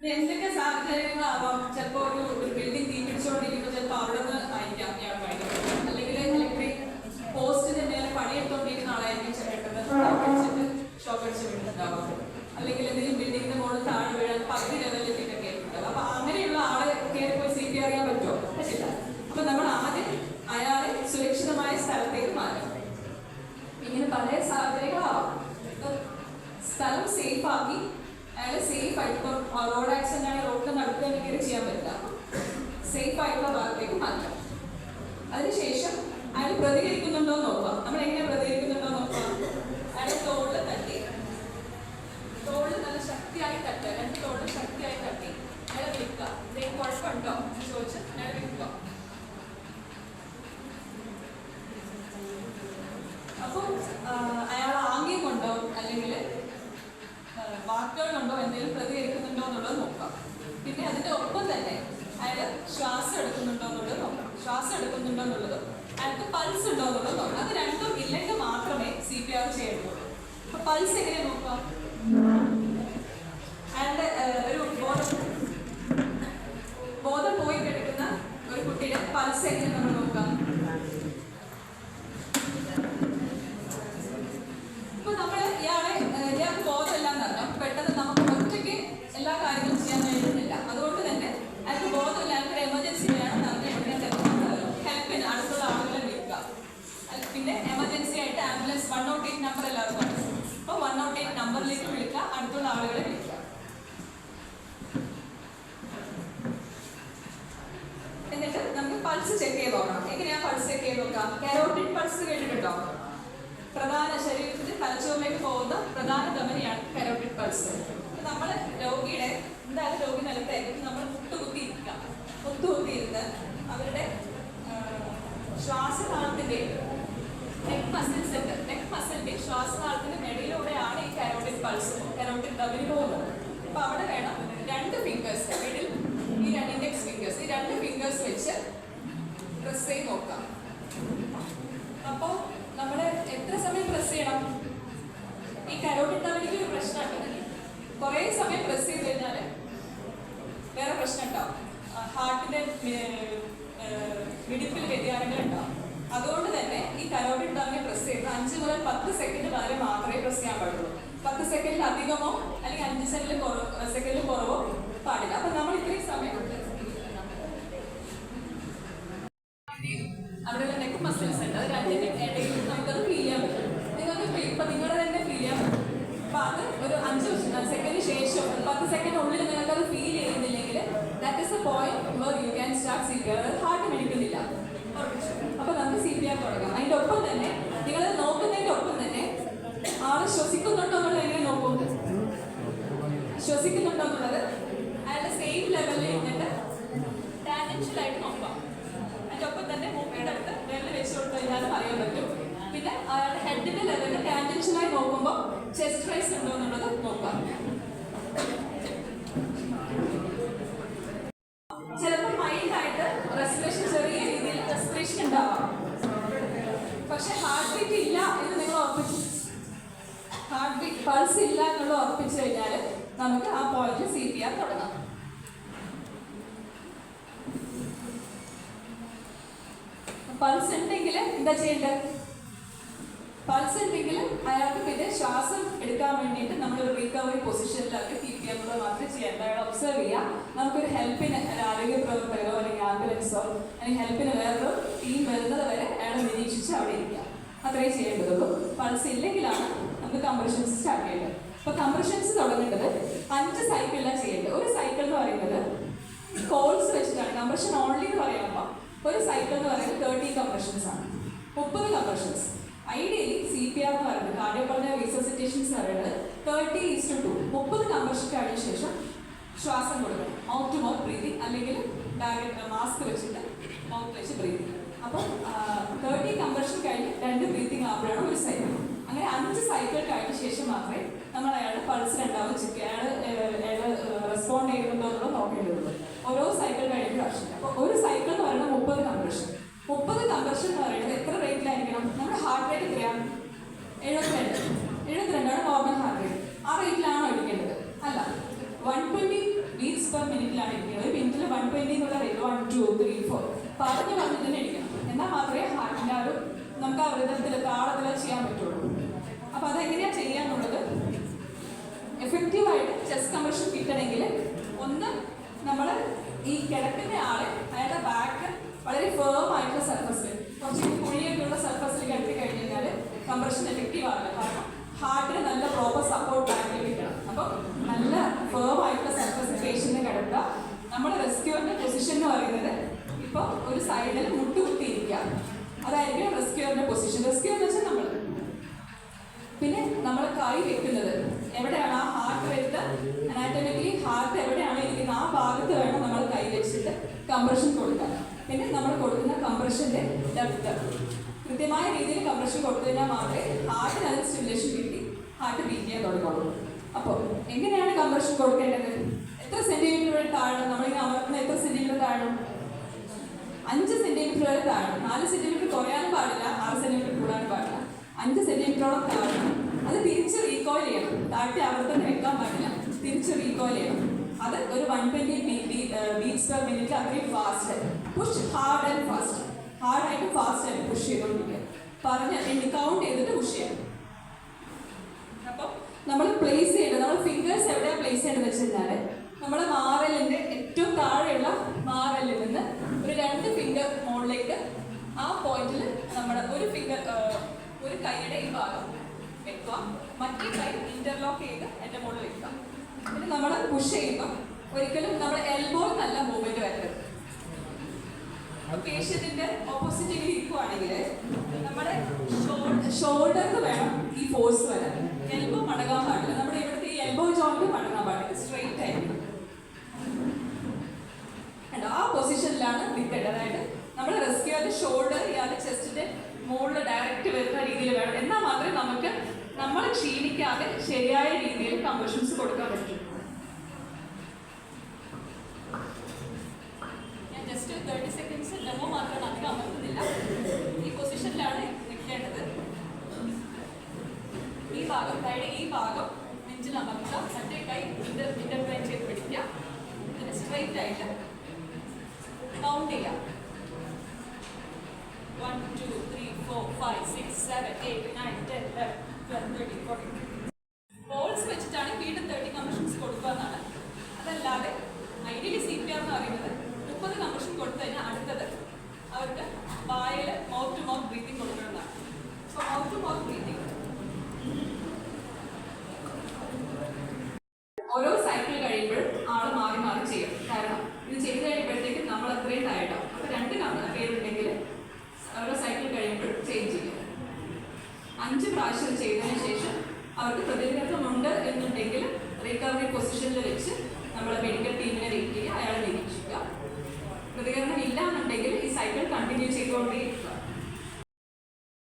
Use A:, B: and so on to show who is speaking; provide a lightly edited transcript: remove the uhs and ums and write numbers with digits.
A: എന്തൊക്കെ സാഹചര്യങ്ങളാവാം? ചിലപ്പോൾ ഒരു ബിൽഡിംഗ് തീ പിടിച്ചുകൊണ്ടിരിക്കുമ്പോൾ ചിലപ്പോൾ അവിടെ നിന്ന് ആയിരിക്കാം ഇയാൾ മരിക്കുന്നത്, അല്ലെങ്കിൽ ഇലക്ട്രിക് പോസ്റ്റിന്റെ മേലെ പണിയെടുത്തോണ്ടിരിക്കുന്ന ആളായിരിക്കും ചെറുപ്പത്തിൽ ഷോക്ക് അടിച്ച് വീണിട്ടുണ്ടാവാം, അല്ലെങ്കിൽ എന്തെങ്കിലും ബിൽഡിങ്ങിന്റെ മുകളിൽ താഴെ വീഴാൻ 10 ലെവലിലേക്കൊക്കെ കേൾക്കുന്നുണ്ടാവും. അപ്പൊ അങ്ങനെയുള്ള ആളെ കയറി പോയി CPR ചെയ്യാൻ പറ്റുമോ? പറ്റില്ല. അപ്പൊ നമ്മൾ ആദ്യം അയാളെ സുരക്ഷിതമായ സ്ഥലത്തേക്ക് മാറ്റും. ഇങ്ങനെ പല സാഹചര്യങ്ങളാവാം. സ്ഥലം സേഫ് ആക്കി അയാളെ സേഫ് ആയിട്ട്, ഇപ്പം റോഡ് ആക്സിഡന്റ് ആണെങ്കിൽ റോഡിൽ നടക്കുകയാണെങ്കിൽ കയറി ചെയ്യാൻ പറ്റില്ല, സേഫ് ആയിട്ടുള്ള ഭാഗത്തേക്ക് മാറ്റാം. അതിനുശേഷം അയാൾ പ്രതികരിക്കുന്നുണ്ടോ എന്ന് നോക്കാം. നമ്മൾ എങ്ങനെ പ്രതികരിക്കുന്നുണ്ടോ നോക്കാം. അയാളെ തോളിൽ തട്ടി, തോളിൽ നല്ല ശക്തിയായി തട്ടുക, 2 തോളിൽ ശക്തിയായി തട്ടി അയാളെ വിൽക്കുക. എന്തെങ്കിലും കുഴപ്പമുണ്ടോ എന്ന് ചോദിച്ച് അയാളെ വിൽക്കുക. അപ്പോൾ അയാൾ ആംഗ്യം കൊണ്ടോ അല്ലെങ്കിൽ വാക്കുകൾ കൊണ്ടോ എന്തെങ്കിലും പ്രതികരിക്കുന്നുണ്ടോ എന്നുള്ളത് നോക്കാം. പിന്നെ അതിന്റെ ഒപ്പം തന്നെ അയാൾ ശ്വാസം എടുക്കുന്നുണ്ടോ എന്നുള്ളത് നോക്കാം. ശ്വാസം എടുക്കുന്നുണ്ടോ എന്നുള്ളതും അയാൾക്ക് പൾസ് ഉണ്ടോ എന്നുള്ളത് നോക്കാം. അത് രണ്ടും ഇല്ലെങ്കിൽ മാത്രമേ CPR ചെയ്യുള്ളൂ. അപ്പൊ പൾസ് എങ്ങനെ നോക്കാം? അയാളുടെ ഒരു ബോധം പോയി കിടക്കുന്ന ഒരു കുട്ടിയുടെ പൾസ് എങ്ങനെ നമ്മൾ നോക്കാം? ഇപ്പൊ നമ്മൾ ഇയാൾക്ക് ബോധമില്ലാന്ന് പറഞ്ഞാൽ പെട്ടെന്ന് നമുക്ക് ഒറ്റയ്ക്ക് എല്ലാ കാര്യങ്ങളും ചെയ്യാൻ കഴിയുന്നില്ല. അതുകൊണ്ട് തന്നെ അയാൾക്ക് ബോധമില്ല, അയാൾക്ക് എമർജൻസി വേണം ഹെൽപ്പിന് അടുത്തുള്ള ആളുകളെ വിളിക്കുക. പിന്നെ എമർജൻസി ആയിട്ട് ആംബുലൻസ് 108 നമ്പർ എല്ലാവർക്കും ഉണ്ട്. അപ്പോൾ 108 നമ്പറിലേക്ക് വിളിക്കുക, അടുത്തുള്ള ആളുകളെ വിളിക്കുക. എന്നിട്ട് നമുക്ക് പൾസ് ചെക്ക് ചെയ്ത് നോക്കണം. എങ്ങനെയാ പൾസ് ചെക്ക് ചെയ്ത് നോക്കാം? കരോട്ടിഡ് പൾസ് കേട്ടിട്ടുണ്ടോ? പ്രധാന ശരീരത്തിൽ തലച്ചോറിലേക്ക് പോകുന്ന പ്രധാന ധമനിയാണ് കരോട്ടിഡ് പൾസ്. നമ്മൾ രോഗിയുടെ എന്തായാലും രോഗി നിലത്തായിരിക്കും നമ്മൾ മുട്ടുകുത്തിയിരുന്ന് അവരുടെ ശ്വാസനാളത്തിന്റെ നെക്ക് മസിലിന്റെ ശ്വാസനാളത്തിന്റെ ഇടയിലൂടെയാണ് ഈ കരോട്ടിഡ് പൾസ്, കരോട്ടിഡ് ധമനി പോകുന്നത്. അപ്പൊ അവിടെ വേണം 2 ഫിംഗേഴ്സ്, മിഡിൽ ഈ 2 ഇൻഡെക്സ് ഫിംഗേഴ്സ്, ഈ 2 ഫിംഗേഴ്സ് വെച്ച് പ്രസ് ചെയ്ത് നോക്കാം. അപ്പോൾ നമ്മൾ എത്ര സമയം പ്രസ് ചെയ്യണം? ഈ കരോട്ടിഡ് ധമനിക്ക് ഒരു പ്രശ്നമുണ്ട്. കുറേ സമയം പ്രസ് ചെയ്ത് കഴിഞ്ഞാൽ വേറെ പ്രശ്നം ഉണ്ടാവും. ഹാർട്ടിന്റെ മിടിപ്പിൽ വ്യതിയാനങ്ങൾ ഉണ്ടാവും. അതുകൊണ്ട് തന്നെ ഈ കരോട്ടിഡ് ധമനി പ്രസ് ചെയ്ത് 5 മുതൽ 10 സെക്കൻഡ് വരെ മാത്രമേ പ്രസ് ചെയ്യാൻ പാടുള്ളൂ. 10 സെക്കൻഡിൽ അധികമോ അല്ലെങ്കിൽ 5 സെക്കൻഡിൽ കുറവോ പാടില്ല. അപ്പൊ നമ്മൾ ഇത്രയും സമയം അവിടെയുള്ള നെക്ക് മസിൽസ് ഉണ്ട്, അത് രണ്ടിന്റെ ഇടയിൽ നമുക്കത് ഫീൽ ചെയ്യാൻ പറ്റും. നിങ്ങൾക്ക് ഇപ്പൊ നിങ്ങളുടെ തന്നെ ഫീൽ ചെയ്യാൻ പറ്റും. അപ്പൊ അത് ഒരു 5 സെക്കൻഡിന് ശേഷം 10 സെക്കൻഡിനുള്ളിൽ നിങ്ങൾക്ക് അത് ഫീൽ ചെയ്യുന്നില്ലെങ്കിൽ that is a point where you can start CPR. Heart മിടിക്കുന്നില്ല, അപ്പൊ നമുക്ക് CPR തുടങ്ങാം. അതിന്റെ ഒപ്പം തന്നെ നിങ്ങൾ നോക്കുന്നതിന്റെ ഒപ്പം തന്നെ ആള് ശ്വസിക്കുന്നുണ്ടോ എന്നുള്ളത് എങ്ങനെ നോക്കും? ശ്വസിക്കുന്നുണ്ടോ എന്നുള്ളത് അയാളുടെ സെയിം ലെവലിൽ ഇരുന്നിട്ട് ടാൻജൻഷ്യലായിട്ട് നോക്കാം. അതിന്റെ ഒപ്പം തന്നെ മൂക്കിന്റെ അടുത്ത് വെള്ളം വെച്ച് കൊടുത്തു കഴിഞ്ഞാലും അറിയാൻ പറ്റും. പിന്നെ അയാളുടെ ഹെഡിന്റെ ലെവലിൽ ടാൻജൻഷ്യലായി നോക്കുമ്പോൾ ചെസ്റ്റ് റൈസ് ഉണ്ടോ എന്നുള്ളത് നോക്കാം. ചിലപ്പോൾ മൈൽഡായിട്ട് റെസ്പിറേഷൻ, ചെറിയ രീതിയിൽ റെസ്പിറേഷൻ ഉണ്ടാവാം, പക്ഷെ ഹാർട്ട് ബീറ്റ് ഇല്ല എന്ന് നിങ്ങൾ ഉറപ്പിച്ചു, ഹാർട്ട് ബീറ്റ് പൾസ് ഇല്ല എന്നുള്ള ഉറപ്പിച്ചു കഴിഞ്ഞാൽ നമുക്ക് ആ പോയിന്റിൽ CPR തുടങ്ങാം. പൾസ് ഉണ്ടെങ്കിൽ എന്താ ചെയ്യേണ്ടത്? പൾസ് ഉണ്ടെങ്കിൽ അയാൾക്ക് പിന്നെ ശ്വാസം എടുക്കാൻ വേണ്ടിയിട്ട് നമ്മൾ റിക്കവറി പൊസിഷനിലൊക്കെ കീപ്പ് ചെയ്യുന്നത് മാത്രമേ ചെയ്യേണ്ട. അയാൾ ഒബ്സർവ് ചെയ്യുക. നമുക്കൊരു ഹെൽപ്പിന്, ഒരു ആരോഗ്യ പ്രവർത്തകരോ അല്ലെങ്കിൽ ആംബുലൻസോ അല്ലെങ്കിൽ ഹെൽപ്പിന് വേറൊരു ടീം വരുന്നത് വരെ അയാളെ നിരീക്ഷിച്ച് അവിടെ ഇരിക്കുക. അത്രയും ചെയ്യേണ്ടതുള്ളൂ. പൾസ് ഇല്ലെങ്കിലാണ് നമുക്ക് കംപ്രഷൻസ് സ്റ്റാർട്ട് ചെയ്യേണ്ടത്. അപ്പോൾ കംപ്രഷൻസ് തുടങ്ങേണ്ടത് 5 സൈക്കിളിലാണ് ചെയ്യേണ്ടത്. ഒരു സൈക്കിൾ എന്ന് പറയുന്നത് കോൾസ് വെച്ചിട്ടാണ്. കംപ്രഷൻ ഓൺലി എന്ന് പറയുമ്പോൾ ഒരു സൈക്കിൾ എന്ന് പറയുന്നത് 30 കംപ്രഷൻസ് ആണ്, 30 കംപ്രഷൻസ്. ഐഡിയലി CPR എന്ന് പറയുന്നത്, കാർഡിയോപൾമണറി റിസസിറ്റേഷൻസ് എന്ന് പറയുന്നത് 30:2, 30 കംപ്രഷൻ കഴിഞ്ഞ ശേഷം ശ്വാസം കൊടുക്കണം. മൗത്ത് ടു മൗത്ത് ബ്രീതിങ്, അല്ലെങ്കിൽ മാസ്ക് വെച്ചിട്ട് മൗത്ത് വെച്ച് ബ്രീതിങ്. അപ്പം 30 കംപ്രഷൻ കഴിഞ്ഞ് 2 ബ്രീതിങ് ആകുമ്പോഴാണ് ഒരു സൈക്കിൾ. അങ്ങനെ 5 സൈക്കിൾ കഴിഞ്ഞ ശേഷം മാത്രമേ നമ്മൾ അയാളുടെ പൾസ് രണ്ടാമത് ചെക്ക് ചെയ്യാൻ, അയാൾ റെസ്പോണ്ട് ചെയ്യുന്നുണ്ടോ എന്നുള്ളത് നോക്കേണ്ടതുള്ളൂ. ഓരോ സൈക്കിൾ കഴിയുമ്പോൾ ആവശ്യമില്ല. അപ്പോൾ ഒരു സൈക്കിൾ എന്ന് പറയുന്നത് 30 കംപ്രഷൻ. 30 കംപ്രഷൻ എന്ന് പറയുന്നത് എത്ര റേറ്റിലായിരിക്കണം? നമ്മുടെ ഹാർട്ട് റേറ്റ് എത്രയാണ്? 72 ആണ് നോർമൽ ഹാർട്ട് റേറ്റ്. ആ റേറ്റിലാണോ എടുക്കേണ്ടത്? അല്ല, 120 beats 2 3 4 പറഞ്ഞു വന്നിട്ട് തന്നെ ഇരിക്കണം. എന്നാൽ മാത്രമേ ഹാർട്ടിൻ്റെ ആ ഒരു നമുക്ക് ആ വൃതത്തിൽ താളത്തിൽ ചെയ്യാൻ പറ്റുള്ളൂ. അപ്പോൾ അതെങ്ങനെയാണ് ചെയ്യാന്നുള്ളത് എഫക്റ്റീവായിട്ട് ചെസ്റ്റ് കംപ്രഷൻ കിട്ടണമെങ്കിൽ ഒന്ന് നമ്മൾ ഈ കിടക്കുന്ന ആളെ അയാളുടെ ബാക്ക് വളരെ ഫേം ആയിട്ടുള്ള സർഫസിൽ കുറച്ച് കുഴിയൊക്കെയുള്ള സർഫസിൽ കിടത്തി കഴിഞ്ഞ് കഴിഞ്ഞാൽ കംപ്രഷൻ എഫക്റ്റീവ് ആവില്ല. കാരണം ഹാർട്ടിന് നല്ല പ്രോപ്പർ സപ്പോർട്ട് ബാക്കിൽ കിട്ടണം. അപ്പം നല്ല ഫേം ആയിട്ടുള്ള സർഫസിൽ പേഷ്യന്റിനെ കിടക്കുക. നമ്മുടെ റെസ്ക്യൂറിന്റെ പൊസിഷൻ എന്ന് പറയുന്നത് ഇപ്പോൾ ഒരു സൈഡിൽ മുട്ടുകുത്തിയിരിക്കുക, അതായിരിക്കും റെസ്ക്യൂറിന്റെ പൊസിഷൻ. റെസ്ക്യൂ എന്ന് വെച്ചാൽ നമ്മൾ പിന്നെ നമ്മൾ കൈ വെക്കുന്നത് എവിടെയാണ് ആ ഹാർട്ട് വരുന്നത്, അനാറ്റമിക്കലി ഹാർട്ട് എവിടെയാണ് ഇരിക്കുന്നത് ആ ഭാഗത്ത് വേണം നമ്മൾ കൈ വെച്ചിട്ട് കംപ്രഷൻ കൊടുക്കാൻ. പിന്നെ നമ്മൾ കൊടുക്കുന്ന കംപ്രഷന്റെ ഡെപ്ത് കൃത്യമായ രീതിയിൽ കംപ്രഷൻ കൊടുത്തു കഴിഞ്ഞാൽ മാത്രമേ ഹാർട്ടിന് അതിന് സ്റ്റിമുലേഷൻ കിട്ടി ഹാർട്ട് ബീറ്റ് ചെയ്യാൻ തുടങ്ങുള്ളൂ. അപ്പോൾ എങ്ങനെയാണ് കംപ്രഷൻ കൊടുക്കേണ്ടത്? എത്ര സെന്റിമീറ്റർ വരെ താഴണം? നമ്മളിങ്ങനെ അമർത്തുന്ന എത്ര സെന്റിമീറ്റർ താഴണം? 5 സെന്റിമീറ്റർ വരെ താഴണം. 4 സെന്റിമീറ്റർ കുറയാനും പാടില്ല, 6 സെന്റിമീറ്റർ കൂടാനും പാടില്ല. 5 സെന്റിമീറ്ററോളം താഴണം. അത് തിരിച്ച് റീകോയിൽ ചെയ്യണം. താഴത്തെ അവിടുത്തെ വെക്കാൻ പാടില്ല, തിരിച്ച് റീകോയിൽ ചെയ്യണം. അത് ഒരു 120 ബീറ്റ്സ് പെർ മിനിറ്റ് അത്രയും fast. Push hard and fast, ഹാർഡായിട്ട് ഫാസ്റ്റ് ആയിട്ട് പുഷ് ചെയ്തുകൊണ്ടിരിക്കുക. കൗണ്ട് ചെയ്തിട്ട് പുഷ് ചെയ്യണം. അപ്പോൾ നമ്മൾ പ്ലേസ് ചെയ്യേണ്ടത്, നമ്മൾ ഫിംഗേഴ്സ് എവിടെയാണ് പ്ലേസ് ചെയ്യേണ്ടതെന്ന് വെച്ച് കഴിഞ്ഞാൽ നമ്മുടെ മാറലിൻ്റെ ഏറ്റവും താഴെയുള്ള മാറലിൽ നിന്ന് ഒരു 2 ഫിംഗർ മുകളിലേക്ക് ആ പോയിന്റിൽ നമ്മുടെ ഒരു കൈയുടെ ഈ ഭാഗം വെക്കുക, മറ്റേ കൈ ഇന്റർലോക്ക് ചെയ്ത് എൻ്റെ മുകളിൽ വെക്കുക. പിന്നെ നമ്മൾ പുഷ് ചെയ്യുമ്പോൾ ഒരിക്കലും നമ്മുടെ എൽബോ നല്ല മൂവ്മെന്റ് വരരുത്. പേഷ്യന്റിന്റെ ഓപ്പോസിറ്റ് ഇരിക്കുവാണെങ്കിൽ നമ്മുടെ ഷോൾഡറിന് വേണം ഈ ഫോഴ്സ് വരാൻ. എൽബോ മടങ്ങാൻ പാടില്ല. നമ്മുടെ ഇവിടുത്തെ ഈ എൽബോ ജോയിന്റ് മടങ്ങാൻ പാടില്ല, സ്ട്രെയിറ്റ് ആയിരിക്കും. ആ പൊസിഷനിലാണ് നിൽക്കേണ്ടത്. അതായത് നമ്മൾ റെസ്ക്യൂറിന്റെ ഷോൾഡർ ഇയാളുടെ ചെസ്റ്റിന്റെ മുകളിൽ ഡയറക്റ്റ് വരുന്ന രീതിയിൽ വേണം. എന്നാൽ മാത്രമേ നമുക്ക് നമ്മൾ ക്ഷീണിക്കാതെ ശരിയായ രീതിയിൽ കംപ്രഷൻസ് കൊടുക്കാൻ പറ്റും. ഞാൻ ജസ്റ്റ് 30 സെക്കൻഡ്സ് ഡെമോ മാത്രമാണ്, അധികം അമർത്തുന്നില്ല. ഈ പൊസിഷനിലാണ് നിൽക്കേണ്ടത്. ഈ ഭാഗം കൈയുടെ ഈ ഭാഗം നെഞ്ചിൽ അമർത്തുക, മറ്റേ കൈ ഇന്റർവെൻ ചെയ്ത് പിടിക്കുക. പിന്നെ സ്ട്രെയിറ്റ് ആയിട്ട് കൗണ്ട് ചെയ്യാം. 1 2 3 4 5 6 7 8 9 10 11 12 13 14. ബോൾസ് വെച്ചിട്ടാണ് വീണ്ടും 30 കംപ്രഷൻസ് കൊടുക്കുക എന്നാണ്. അതല്ലാതെ ഐഡിയലി CPR എന്ന് പറയുന്നത് 30 കംപ്രഷൻ കൊടുത്തു കഴിഞ്ഞാൽ അടുത്തത് അവർക്ക് വായിൽ മൗത്ത് ടു മൗത്ത് ബ്രീത്തിങ് കൊടുക്കണമെന്നാണ്. So mouth to mouth breathing ഓരോ സൈക്കിൾ കഴിയുമ്പോൾ ആള് മാറി മാറി ചെയ്യും. കാരണം ഇത് ചെയ്ത് കഴിയുമ്പോഴത്തേക്കും നമ്മൾ അത്രയും ടയർഡാവും. അപ്പോൾ 2 പേരുണ്ടെങ്കിൽ ഓരോ സൈക്കിൾ കഴിയുമ്പോൾ ചേഞ്ച് ചെയ്യും. 5 പ്രാവശ്യം ചെയ്തതിന് ശേഷം അവർക്ക് പ്രതിരോധമുണ്ട് എന്നുണ്ടെങ്കിൽ റിക്കവറി പൊസിഷനിൽ വെച്ച് നമ്മൾ മെഡിക്കൽ ടീമിനെ വെയിറ്റ് ചെയ്യുക, അയാളെ നിരീക്ഷിക്കുക. പ്രതികരണം ഇല്ല എന്നുണ്ടെങ്കിൽ ഈ സൈക്കിൾ കണ്ടിന്യൂ ചെയ്തുകൊണ്ടേ